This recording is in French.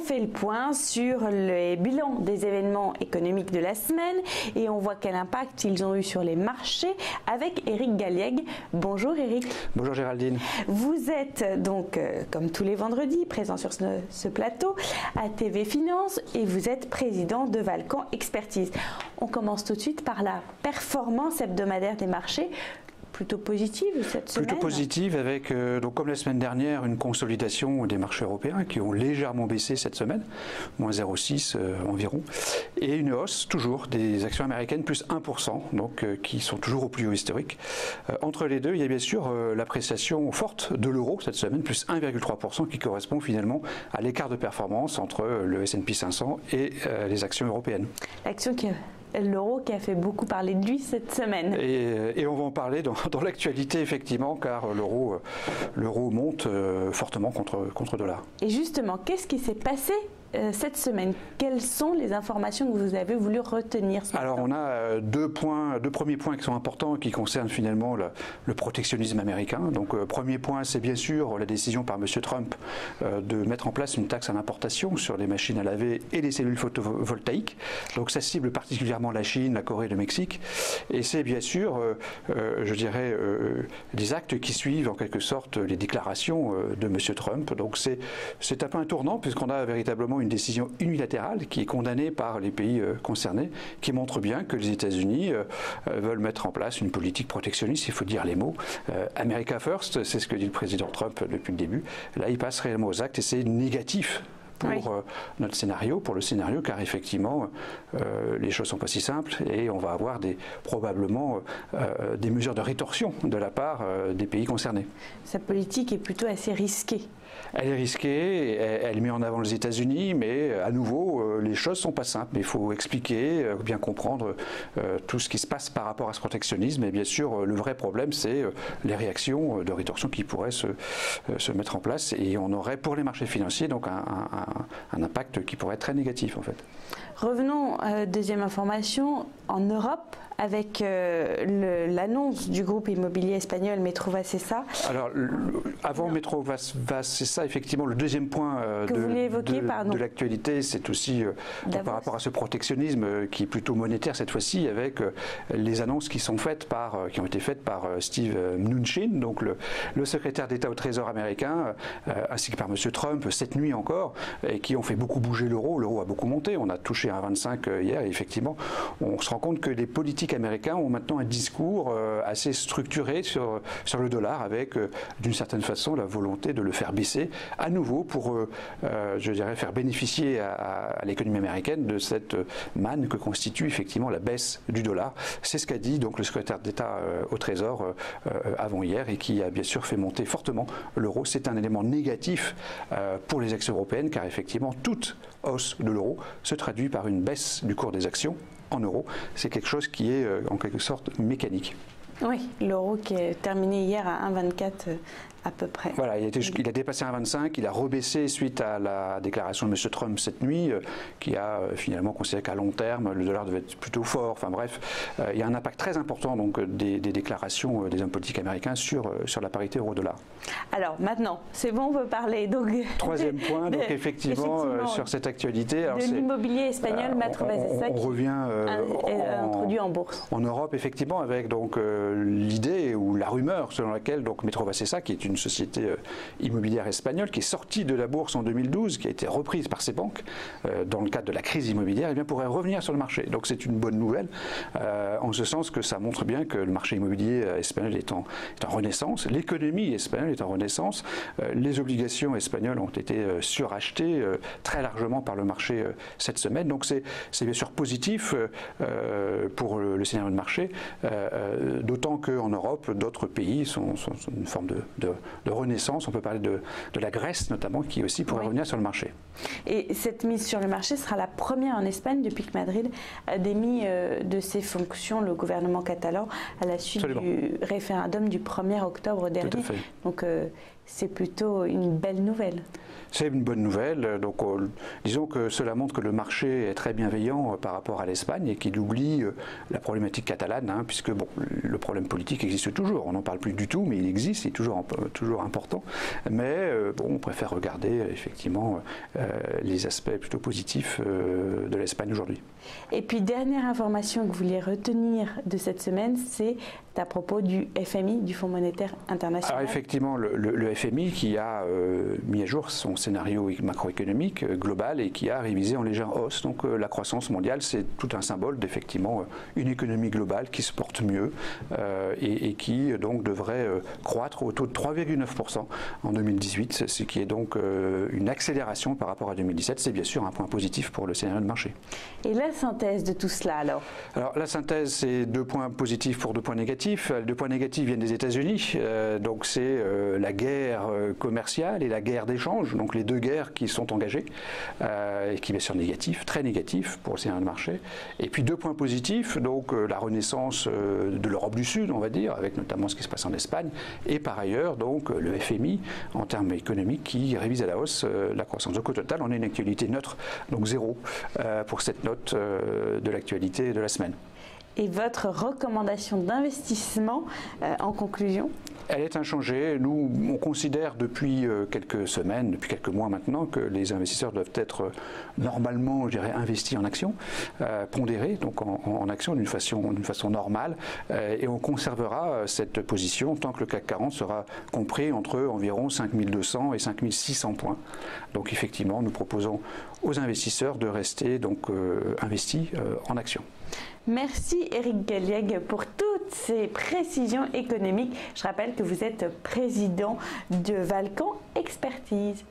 fait le point sur les bilans des événements économiques de la semaine et on voit quel impact ils ont eu sur les marchés avec Éric Galliègue. Bonjour Éric. Bonjour Géraldine. Vous êtes donc, comme tous les vendredis, présent sur ce plateau à TV Finance et vous êtes président de Valcan Expertise. On commence tout de suite par la performance hebdomadaire des marchés. Plutôt positive cette semaine. Plutôt positive avec, donc comme la semaine dernière, une consolidation des marchés européens qui ont légèrement baissé cette semaine, moins 0,6 environ, et une hausse toujours des actions américaines, plus 1%, donc qui sont toujours au plus haut historique. Entre les deux, il y a bien sûr l'appréciation forte de l'euro cette semaine, plus 1,3%, qui correspond finalement à l'écart de performance entre le S&P 500 et les actions européennes. L'euro qui a fait beaucoup parler de lui cette semaine. Et on va en parler dans l'actualité effectivement, car l'euro monte fortement contre dollar. Et justement, qu'est-ce qui s'est passé cette semaine? Quelles sont les informations que vous avez voulu retenir ce matin? Alors on a deux premiers points qui sont importants qui concernent finalement le protectionnisme américain. Donc premier point, c'est bien sûr la décision par M. Trump de mettre en place une taxe à l'importation sur les machines à laver et les cellules photovoltaïques. Donc ça cible particulièrement la Chine, la Corée et le Mexique. Et c'est bien sûr, je dirais, des actes qui suivent en quelque sorte les déclarations de M. Trump. Donc c'est un peu un tournant puisqu'on a véritablement une décision unilatérale qui est condamnée par les pays concernés, qui montre bien que les États-Unis veulent mettre en place une politique protectionniste, il faut dire les mots. America First, c'est ce que dit le président Trump depuis le début. Là, il passe réellement aux actes et c'est négatif pour notre scénario, pour le scénario, car effectivement, les choses sont pas si simples et on va avoir probablement des mesures de rétorsion de la part des pays concernés. Sa politique est plutôt assez risquée. Elle est risquée, elle met en avant les États-Unis, mais à nouveau, les choses ne sont pas simples. Il faut expliquer, bien comprendre tout ce qui se passe par rapport à ce protectionnisme. Et bien sûr, le vrai problème, c'est les réactions de rétorsion qui pourraient se mettre en place. Et on aurait pour les marchés financiers donc un impact qui pourrait être très négatif en fait. Revenons, deuxième information, en Europe, avec l'annonce du groupe immobilier espagnol Metrovacesa. Alors, avant Metrovacesa, effectivement, le deuxième point de l'actualité, c'est aussi par rapport à ce protectionnisme qui est plutôt monétaire cette fois-ci, avec les annonces qui ont été faites par Steve Mnuchin, donc le secrétaire d'État au Trésor américain, ainsi que par M. Trump cette nuit encore, et qui ont fait beaucoup bouger l'euro. L'euro a beaucoup monté, on a touché à 1,25 hier, et effectivement, on se rend compte que les politiques américains ont maintenant un discours assez structuré sur le dollar, avec d'une certaine façon la volonté de le faire baisser à nouveau pour, je dirais, faire bénéficier à l'économie américaine de cette manne que constitue effectivement la baisse du dollar. C'est ce qu'a dit donc le secrétaire d'État au Trésor avant-hier et qui a bien sûr fait monter fortement l'euro. C'est un élément négatif pour les actions européennes, car effectivement toute hausse de l'euro se traduit par une baisse du cours des actions en euros. C'est quelque chose qui est en quelque sorte mécanique. Oui, l'euro qui est terminé hier à 1,24 à peu près. Voilà, il a dépassé 1,25, il a rebaissé suite à la déclaration de M. Trump cette nuit, qui a finalement considéré qu'à long terme, le dollar devait être plutôt fort. Enfin bref, il y a un impact très important donc, des déclarations des hommes politiques américains sur la parité euro-dollar. Alors maintenant, c'est bon, on peut parler. Donc, troisième point, donc effectivement sur cette actualité. Alors, de l'immobilier espagnol, Metrovacesa, on revient introduit en bourse. En Europe, effectivement, avec donc l'idée ou la rumeur selon laquelle donc Metrovacesa, qui est une société immobilière espagnole qui est sortie de la bourse en 2012, qui a été reprise par ses banques dans le cadre de la crise immobilière, et bien pourrait revenir sur le marché. Donc c'est une bonne nouvelle, en ce sens que ça montre bien que le marché immobilier espagnol est en renaissance, l'économie espagnole est en renaissance, les obligations espagnoles ont été surachetées très largement par le marché cette semaine. Donc c'est bien sûr positif pour le scénario de marché, d'autant qu'en Europe, d'autres pays sont une forme de renaissance. On peut parler de la Grèce notamment, qui aussi pourrait revenir sur le marché. Et cette mise sur le marché sera la première en Espagne depuis que Madrid a démis de ses fonctions le gouvernement catalan à la suite du référendum du 1er octobre dernier. Donc c'est plutôt une belle nouvelle. C'est une bonne nouvelle. Donc, disons que cela montre que le marché est très bienveillant par rapport à l'Espagne et qu'il oublie la problématique catalane, hein, puisque bon, le problème politique existe toujours. On n'en parle plus du tout, mais il existe, il est toujours important. Mais bon, on préfère regarder effectivement les aspects plutôt positifs de l'Espagne aujourd'hui. Et puis, dernière information que vous vouliez retenir de cette semaine, c'est à propos du FMI, du Fonds monétaire international. Alors effectivement, le FMI qui a mis à jour son scénario macroéconomique global et qui a révisé en légère hausse. Donc la croissance mondiale, c'est tout un symbole d'effectivement une économie globale qui se porte mieux et qui donc devrait croître au taux de 3,9% en 2018, ce qui est donc une accélération par rapport à 2017. C'est bien sûr un point positif pour le scénario de marché. Et la synthèse de tout cela alors? Alors la synthèse, c'est 2 points positifs pour 2 points négatifs. Les 2 points négatifs viennent des États-Unis, donc c'est la guerre commerciale et la guerre d'échange, donc les 2 guerres qui sont engagées, et qui bien sûr négatifs, très négatifs pour le scénario de marché. Et puis 2 points positifs, donc la renaissance de l'Europe du Sud, on va dire, avec notamment ce qui se passe en Espagne, et par ailleurs donc le FMI en termes économiques qui révise à la hausse la croissance. Donc au total, on a une actualité neutre, donc 0 pour cette note de l'actualité de la semaine. Et votre recommandation d'investissement en conclusion? Elle est inchangée. Nous, on considère depuis quelques semaines, depuis quelques mois maintenant, que les investisseurs doivent être normalement, je dirais, investis en actions, pondérés, donc en actions d'une façon normale. Et on conservera cette position tant que le CAC 40 sera compris entre environ 5200 et 5600 points. Donc effectivement, nous proposons aux investisseurs de rester donc investis en actions. Merci Éric Galliègue pour toutes ces précisions économiques. Je rappelle que vous êtes président de Valcan Expertise.